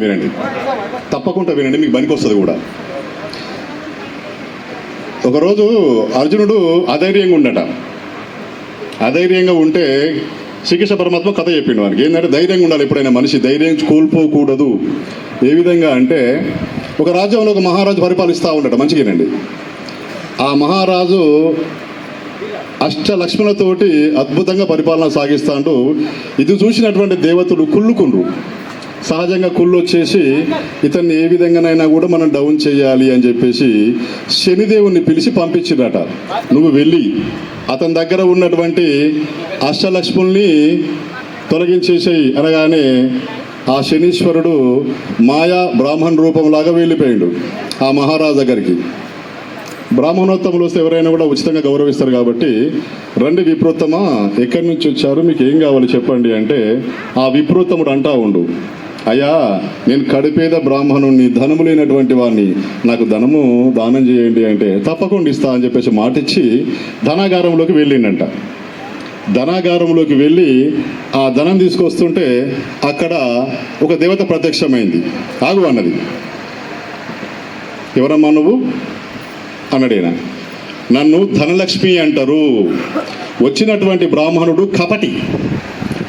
వినండి, తప్పకుండా వినండి, మీకు పనికి వస్తుంది కూడా. ఒకరోజు అర్జునుడు అధైర్యంగా ఉండట. అధైర్యంగా ఉంటే శ్రీకృష్ణ పరమాత్మ కథ చెప్పిండు వానికి. ఏంటంటే ధైర్యంగా ఉండాలి ఎప్పుడైనా మనిషి, ధైర్యం కోల్పోకూడదు. ఏ విధంగా అంటే, ఒక రాజ్యంలో ఒక మహారాజు పరిపాలిస్తూ ఉండట. మంచిగానండి. ఆ మహారాజు అష్టలక్ష్ములతోటి అద్భుతంగా పరిపాలన సాగిస్తాంటూ ఇది చూసినటువంటి దేవతలు కుళ్ళుకుండ్రు. సహజంగా కుళ్ళు వచ్చేసి ఇతన్ని ఏ విధంగానైనా కూడా మనం డౌన్ చేయాలి అని చెప్పేసి శనిదేవుణ్ణి పిలిచి పంపించిరట. నువ్వు వెళ్ళి అతని దగ్గర ఉన్నటువంటి అష్టలక్ష్ముల్ని తొలగించేసేయి అనగానే ఆ శనీశ్వరుడు మాయా బ్రాహ్మణ రూపంలాగా వెళ్ళిపోయాడు ఆ మహారాజు దగ్గరికి. బ్రాహ్మణోత్తములు వస్తే ఎవరైనా కూడా ఉచితంగా గౌరవిస్తారు కాబట్టి, రండి విప్రోత్తమా, ఎక్కడి నుంచి వచ్చారు, మీకు ఏం కావాలి చెప్పండి అంటే, ఆ విప్రోత్తముడు అంటా ఉండు, అయ్యా నేను కడిపేద బ్రాహ్మణుణ్ణి, ధనము లేనటువంటి వాడిని, నాకు ధనము దానం చేయండి అంటే, తప్పకుండా ఇస్తా అని చెప్పేసి మాటిచ్చి ధనాగారంలోకి వెళ్ళిండంట. ధనాగారంలోకి వెళ్ళి ఆ ధనం తీసుకొస్తుంటే అక్కడ ఒక దేవత ప్రత్యక్షమైంది. ఆగు అన్నది. ఎవరమ్మా నువ్వు అన్నాడైనా. నన్ను ధనలక్ష్మి అంటారు. వచ్చినటువంటి బ్రాహ్మణుడు కపటి,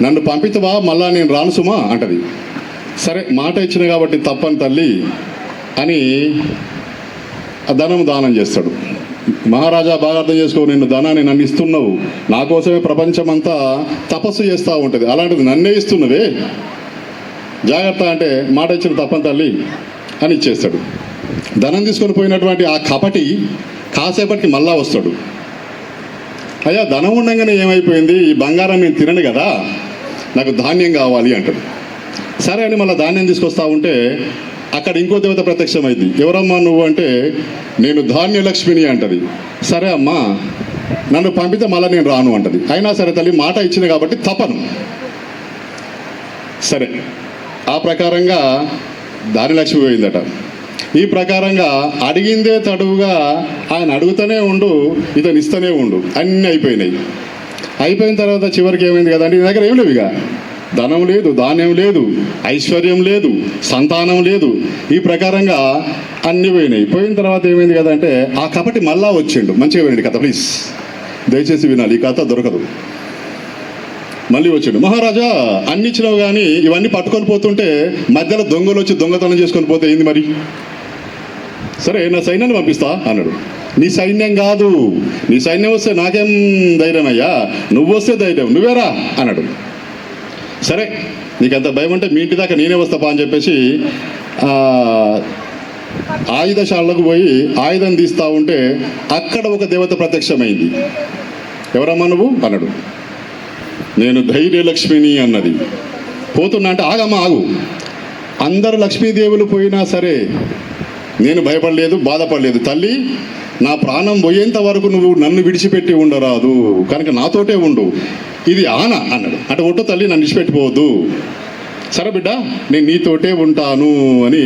నన్ను పంపితవా, మళ్ళా నేను రాను సుమా అంటది. సరే మాట ఇచ్చిన కాబట్టి తప్పని తల్లి అని ఆ ధనం దానం చేస్తాడు. మహారాజా బాగా అర్థం చేసుకో, నిన్ను ధనాన్ని నన్ను ఇస్తున్నావు, నా కోసమే ప్రపంచమంతా తపస్సు చేస్తూ ఉంటుంది, అలాంటిది నన్నే ఇస్తున్నవే, జాగ్రత్త అంటే మాట ఇచ్చిన తప్పని తల్లి అని ఇచ్చేస్తాడు. ధనం తీసుకొని పోయినటువంటి ఆ కపటి కాసేపటికి మళ్ళా వస్తాడు. అయ్యా ధనం ఉండగానే ఏమైపోయింది, ఈ బంగారం నేను తినను కదా, నాకు ధాన్యం కావాలి అంటాడు. సరే అని మళ్ళీ ధాన్యం తీసుకొస్తా ఉంటే అక్కడ ఇంకో దేవత ప్రత్యక్షమైంది. ఎవరమ్మా నువ్వు అంటే, నేను ధాన్యలక్ష్మిని అంటది. సరే అమ్మా నన్ను పంపితే మళ్ళీ నేను రాను అంటది. అయినా సరే తల్లి మాట ఇచ్చింది కాబట్టి తప్పను. సరే ఆ ప్రకారంగా ధాన్యలక్ష్మి పోయిందట. ఈ ప్రకారంగా అడిగిందే తడువుగా ఆయన అడుగుతూనే ఉండు, ఇతను ఇస్తూనే ఉండు, అన్నీ అయిపోయినాయి. అయిపోయిన తర్వాత చివరికి ఏమైంది కదండి, నీ దగ్గర ఏం లేవు, ఇక ధనం లేదు, ధాన్యం లేదు, ఐశ్వర్యం లేదు, సంతానం లేదు. ఈ ప్రకారంగా అన్నీ పోయినాయి. పోయిన తర్వాత ఏమైంది కదంటే, ఆ కపటి మళ్ళా వచ్చిండు. మంచిగా వినండి కథ ప్లీజ్, దయచేసి వినాలి, ఈ కథ దొరకదు. మళ్ళీ వచ్చిండు. మహారాజా అన్ని ఇచ్చినావు కానీ ఇవన్నీ పట్టుకొని పోతుంటే మధ్యలో దొంగలు వచ్చి దొంగతనం చేసుకొని పోతే ఏంది మరి, సరే నా సైన్యాన్ని పంపిస్తా అన్నాడు. నీ సైన్యం కాదు, నీ సైన్యం వస్తే నాకేం ధైర్యం అయ్యా, నువ్వు వస్తే ధైర్యం, నువ్వేరా అన్నాడు. సరే నీకంత భయం అంటే మీ ఇంటి దాకా నేనే వస్తాపా అని చెప్పేసి ఆయుధశాలకు పోయి ఆయుధం తీస్తూ ఉంటే అక్కడ ఒక దేవత ప్రత్యక్షమైంది. ఎవరమ్మా నువ్వు అన్నాడు. నేను ధైర్యలక్ష్మిని అన్నది. పోతున్నా అంటే, ఆగమ్మా ఆగు, అందరు లక్ష్మీదేవులు పోయినా సరే నేను భయపడలేదు, బాధపడలేదు తల్లి, నా ప్రాణం పోయేంత వరకు నువ్వు నన్ను విడిచిపెట్టి ఉండరాదు, కనుక నాతోటే ఉండు, ఇది ఆన అన్నాడు. అంటే ఒట్టు తల్లి, నన్ను విడిచిపెట్టిపోవద్దు, సరే బిడ్డ నేను నీతోటే ఉంటాను అని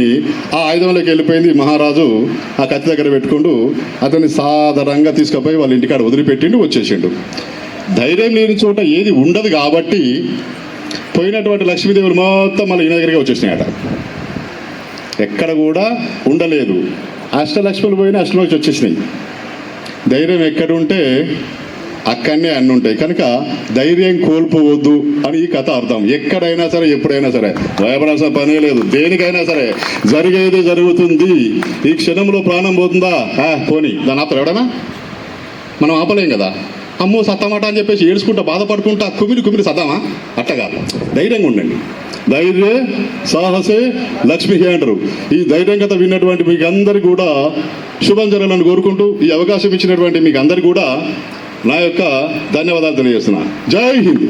ఆ ఆయుధంలోకి వెళ్ళిపోయింది. మహారాజు ఆ కత్తి దగ్గర పెట్టుకుంటూ అతన్ని సాధారణంగా తీసుకుపోయి వాళ్ళ ఇంటికాడ వదిలిపెట్టిండు, వచ్చేసిండు. ధైర్యం లేని చోట ఏది ఉండదు కాబట్టి పోయినటువంటి లక్ష్మీదేవులు మొత్తం మళ్ళీ ఈయన దగ్గరికి వచ్చేసినాయట. ఎక్కడ కూడా ఉండలేదు. అష్టలక్ష్ములు పోయినా అష్టలక్ష్మి వచ్చేసినాయి. ధైర్యం ఎక్కడుంటే అక్కడనే అన్నీ ఉంటాయి. కనుక ధైర్యం కోల్పోవద్దు అని ఈ కథ అర్థం. ఎక్కడైనా సరే ఎప్పుడైనా సరే భయపడాల్సిన పనే లేదు. దేనికైనా సరే జరిగేది జరుగుతుంది. ఈ క్షణంలో ప్రాణం పోతుందా, పోనీ దాని ఆపరు ఎవడనా, మనం ఆపలేం కదా. అమ్మో సత్తమాట అని చెప్పేసి ఏడ్చుకుంటా బాధపడుకుంటా కుమిలి సత్తామా, అట్టగా ధైర్యంగా ఉండండి. ధైర్య సాహసే లక్ష్మి అంటారు. ఈ ధైర్యం కథ విన్నటువంటి మీకు అందరికీ కూడా శుభం జరగాలని కోరుకుంటూ ఈ అవకాశం ఇచ్చినటువంటి మీకు అందరికీ కూడా నా యొక్క ధన్యవాదాలు తెలియజేస్తున్నా. జై హింద్.